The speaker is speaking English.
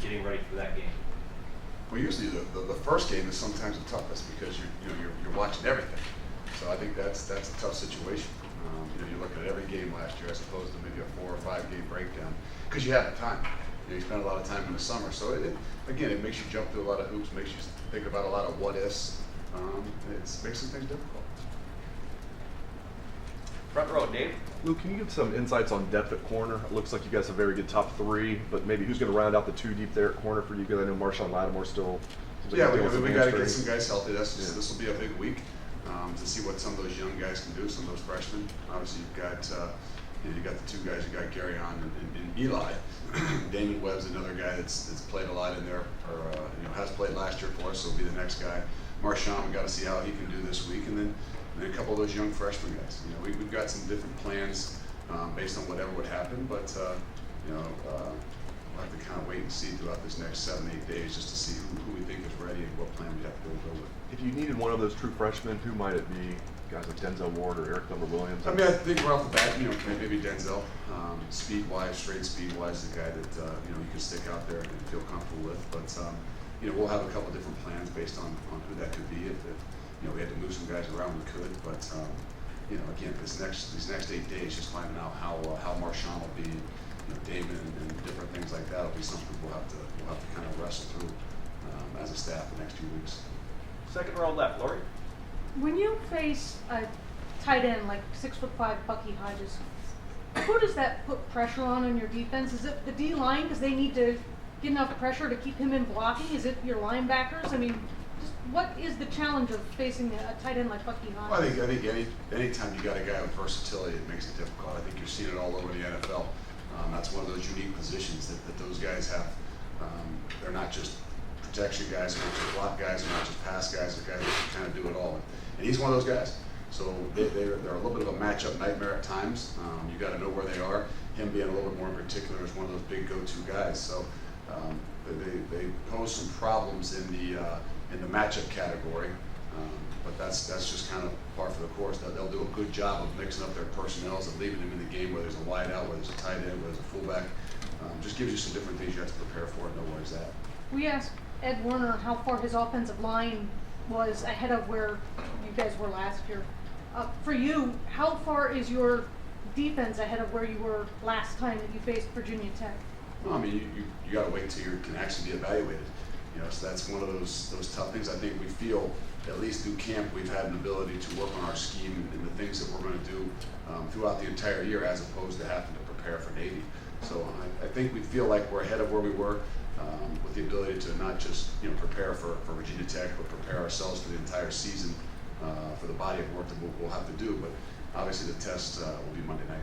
getting ready for that game? Well, usually the first game is sometimes the toughest because you're watching everything. So I think that's a tough situation. You look at every game last year as opposed to maybe a 4 or 5 game breakdown because you have the time. You spend a lot of time in the summer, so it makes you jump through a lot of hoops, makes you think about a lot of what ifs. It makes some things difficult. Front row, Dave. Luke, can you give some insights on depth at corner? It looks like you guys have a very good top 3, but maybe who's going to round out the 2 deep there at corner for you? Because I know Marshawn Lattimore still. Yeah, we got to get some guys healthy. This will be a big week to see what some of those young guys can do. Some of those freshmen. Obviously, you've got the 2 guys. You got Gary on and Eli. Damon Webb's another guy that's played a lot in there, or has played last year for us. So he'll be the next guy. Marshawn, we got to see how he can do this week, and then a couple of those young freshman guys. We've got some different plans based on whatever would happen, but we'll have to kind of wait and see throughout this next 7-8 days just to see who we think is ready and what plan we have to go with. If you needed one of those true freshmen, who might it be? Guys like Denzel Ward or Eric Williams? I mean, I think right off the bat, maybe Denzel, speed-wise, straight speed-wise, the guy that you can stick out there and feel comfortable with. But we'll have a couple different plans based on who that could be. If we had to move some guys around, we could. But again, these next 8 days, just finding out how Marshawn will be, Damon and different things like that will be something we'll have to kind of wrestle through as a staff the next few weeks. Second row left, Lori. When you face a tight end like 6'5" Bucky Hodges, who does that put pressure on in your defense? Is it the D line because they need to get enough pressure to keep him in blocking? Is it your linebackers? I mean, just what is the challenge of facing a tight end like Bucky Hodges? Well, I think any time you got a guy with versatility, it makes it difficult. I think you're seeing it all over the NFL. That's one of those unique positions that those guys have. They're not just protection guys, they're not just block guys, they're not just pass guys, they're guys that can kind of do it all. And he's one of those guys. So they're a little bit of a matchup nightmare at times. You got to know where they are. Him being a little bit more in particular is one of those big go-to guys. So they pose some problems in the matchup category. But that's just kind of par for the course. They'll do a good job of mixing up their personnels and leaving them in the game, whether there's a wide out, whether there's a tight end, whether there's a fullback. Just gives you some different things you have to prepare for and know where he's at. We asked Ed Werner how far his offensive line was ahead of where you guys were last year. For you, how far is your defense ahead of where you were last time that you faced Virginia Tech? Well, I mean, you got to wait till you can actually be evaluated. So that's one of those tough things. I think we feel, at least through camp, we've had an ability to work on our scheme and the things that we're going to do throughout the entire year, as opposed to having to prepare for Navy. So I think we feel like we're ahead of where we were, with the ability to not just prepare for Virginia Tech, but prepare ourselves for the entire season for the body of work that we'll have to do. But obviously the test will be Monday night.